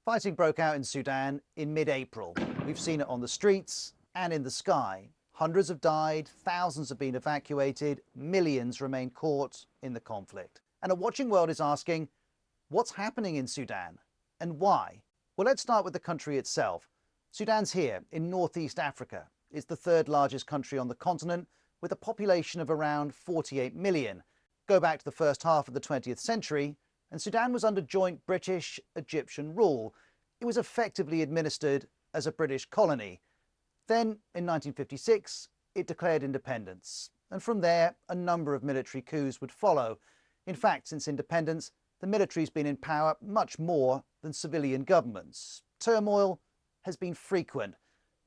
Fighting broke out in Sudan in mid-April. We've seen it on the streets and in the sky. Hundreds have died, thousands have been evacuated, millions remain caught in the conflict. And a watching world is asking, what's happening in Sudan and why? Well, let's start with the country itself. Sudan's here in northeast Africa. It's the third largest country on the continent with a population of around 48 million. Go back to the first half of the 20th century, and Sudan was under joint British-Egyptian rule. It was effectively administered as a British colony. Then, in 1956, it declared independence. And from there, a number of military coups would follow. In fact, since independence, the military's been in power much more than civilian governments. Turmoil has been frequent.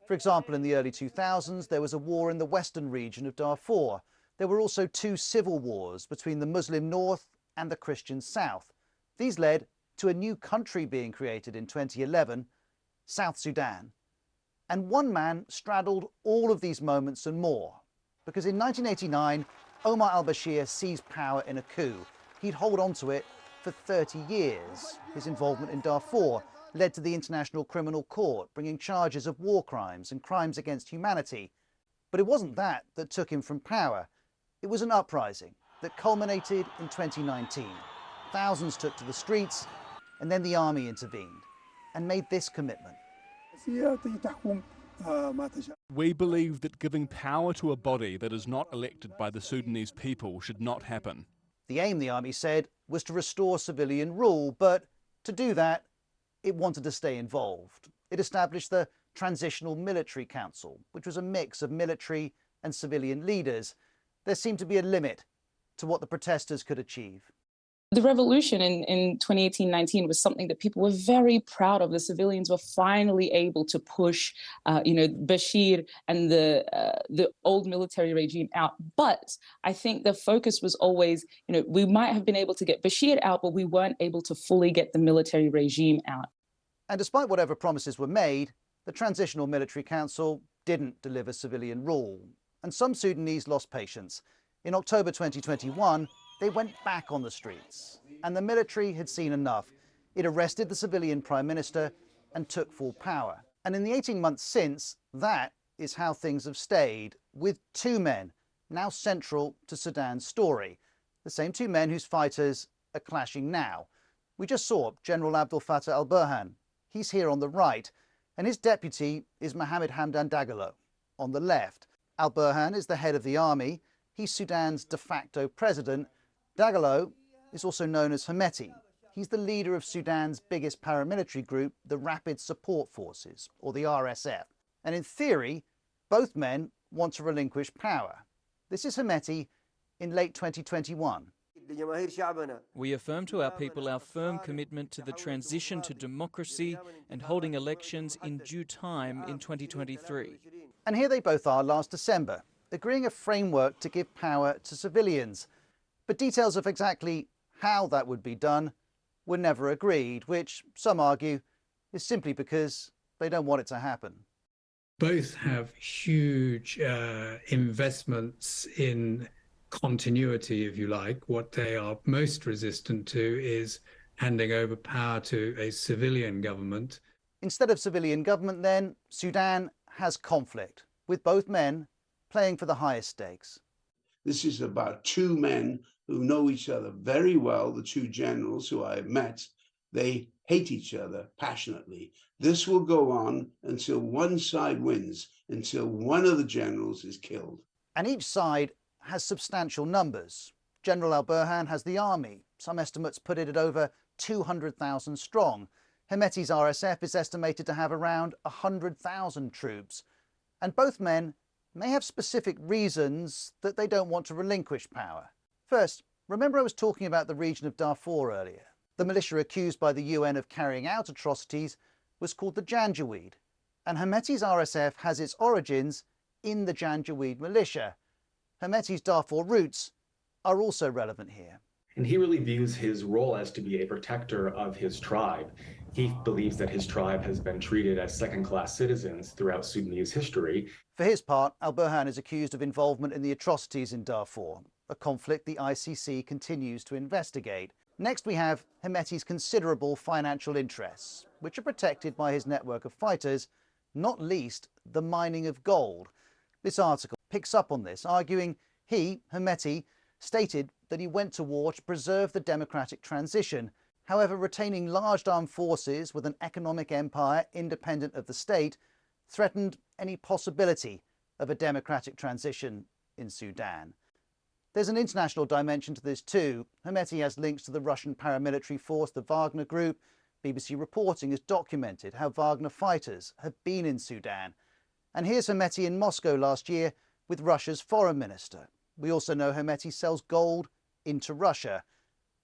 For example, in the early 2000s, there was a war in the western region of Darfur. There were also two civil wars between the Muslim north and the Christian south. These led to a new country being created in 2011, South Sudan. And one man straddled all of these moments and more. Because in 1989, Omar al-Bashir seized power in a coup. He'd hold on to it for 30 years. His involvement in Darfur led to the International Criminal Court bringing charges of war crimes and crimes against humanity. But it wasn't that that took him from power. It was an uprising that culminated in 2019. Thousands took to the streets, and then the army intervened and made this commitment. We believe that giving power to a body that is not elected by the Sudanese people should not happen. The aim, the army said, was to restore civilian rule, but to do that, it wanted to stay involved. It established the Transitional Military Council, which was a mix of military and civilian leaders. There seemed to be a limit to what the protesters could achieve. The revolution in 2018-19 was something that people were very proud of. The civilians were finally able to push, Bashir and the old military regime out. But I think the focus was always, we might have been able to get Bashir out, but we weren't able to fully get the military regime out. And despite whatever promises were made, the Transitional Military Council didn't deliver civilian rule. And some Sudanese lost patience. In October 2021, they went back on the streets, and the military had seen enough. It arrested the civilian prime minister and took full power. And in the 18 months since, that is how things have stayed, with two men now central to Sudan's story. The same two men whose fighters are clashing now. We just saw General Abdel Fattah al-Burhan. He's here on the right, and his deputy is Mohamed Hamdan Dagalo on the left. Al-Burhan is the head of the army. He's Sudan's de facto president. Dagalo is also known as Hemeti. He's the leader of Sudan's biggest paramilitary group, the Rapid Support Forces, or the RSF. And in theory, both men want to relinquish power. This is Hemeti in late 2021. We affirm to our people our firm commitment to the transition to democracy and holding elections in due time in 2023. And here they both are last December, agreeing a framework to give power to civilians. But details of exactly how that would be done were never agreed, which some argue is simply because they don't want it to happen. Both have huge investments in continuity, if you like. What they are most resistant to is handing over power to a civilian government. Instead of civilian government, then, Sudan has conflict, with both men playing for the highest stakes. This is about two men who know each other very well, the two generals who I met. They hate each other passionately. This will go on until one side wins, until one of the generals is killed. And each side has substantial numbers. General al-Burhan has the army. Some estimates put it at over 200,000 strong. Hemeti's RSF is estimated to have around 100,000 troops. And both men may have specific reasons that they don't want to relinquish power. First, remember I was talking about the region of Darfur earlier. The militia accused by the UN of carrying out atrocities was called the Janjaweed, and Hemeti's RSF has its origins in the Janjaweed militia. Hemeti's Darfur roots are also relevant here. And he really views his role as to be a protector of his tribe. He believes that his tribe has been treated as second-class citizens throughout Sudanese history. For his part, al-Burhan is accused of involvement in the atrocities in Darfur, a conflict the ICC continues to investigate. Next we have Hemeti's considerable financial interests. which are protected by his network of fighters, not least the mining of gold. This article picks up on this, arguing he, Hemeti, stated that he went to war to preserve the democratic transition. However, retaining large armed forces with an economic empire independent of the state threatened any possibility of a democratic transition in Sudan. There's an international dimension to this too. Hemeti has links to the Russian paramilitary force, the Wagner Group. BBC reporting has documented how Wagner fighters have been in Sudan. And here's Hemeti in Moscow last year with Russia's foreign minister. We also know Hemeti sells gold into Russia,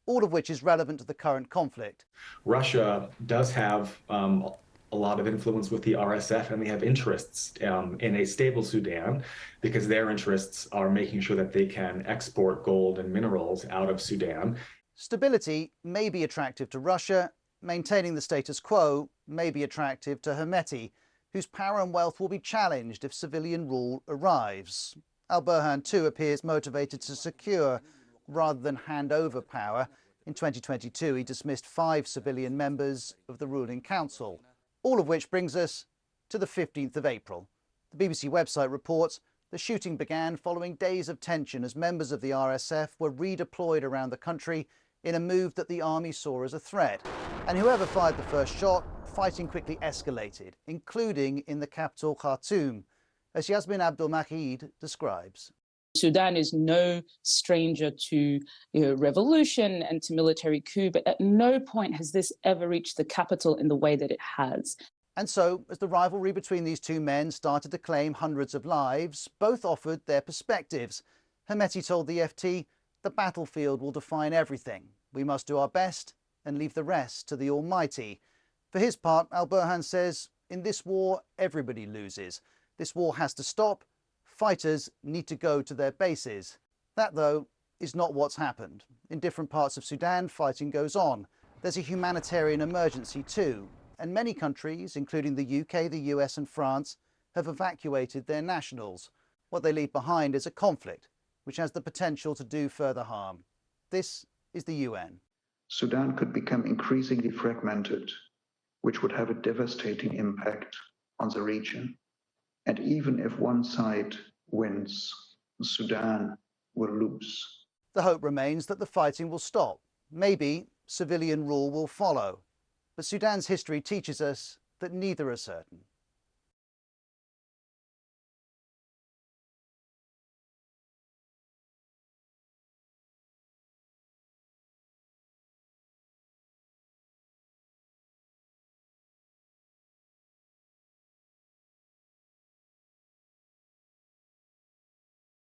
all of which is relevant to the current conflict. Russia does have a lot of influence with the RSF, and they have interests in a stable Sudan because their interests are making sure that they can export gold and minerals out of Sudan. Stability may be attractive to Russia. Maintaining the status quo may be attractive to Hemeti, whose power and wealth will be challenged if civilian rule arrives. Al-Burhan too appears motivated to secure rather than hand over power. In 2022, he dismissed 5 civilian members of the ruling council. All of which brings us to the 15th of April. The BBC website reports the shooting began following days of tension as members of the RSF were redeployed around the country in a move that the army saw as a threat. And whoever fired the first shot, fighting quickly escalated, including in the capital Khartoum, as Yasmin Abdul-Mahid describes. Sudan is no stranger to revolution and to military coup, but at no point has this ever reached the capital in the way that it has. And so, as the rivalry between these two men started to claim hundreds of lives, both offered their perspectives. Hemeti told the FT, "The battlefield will define everything. We must do our best and leave the rest to the Almighty." For his part, Al-Burhan says, in this war, everybody loses. This war has to stop. Fighters need to go to their bases. That, though, is not what's happened. In different parts of Sudan, fighting goes on. There's a humanitarian emergency too, and many countries, including the UK, the US and France, have evacuated their nationals. What they leave behind is a conflict which has the potential to do further harm. This is the UN. Sudan could become increasingly fragmented, which would have a devastating impact on the region. And even if one side wins, Sudan will lose. The hope remains that the fighting will stop. Maybe civilian rule will follow. But Sudan's history teaches us that neither are certain.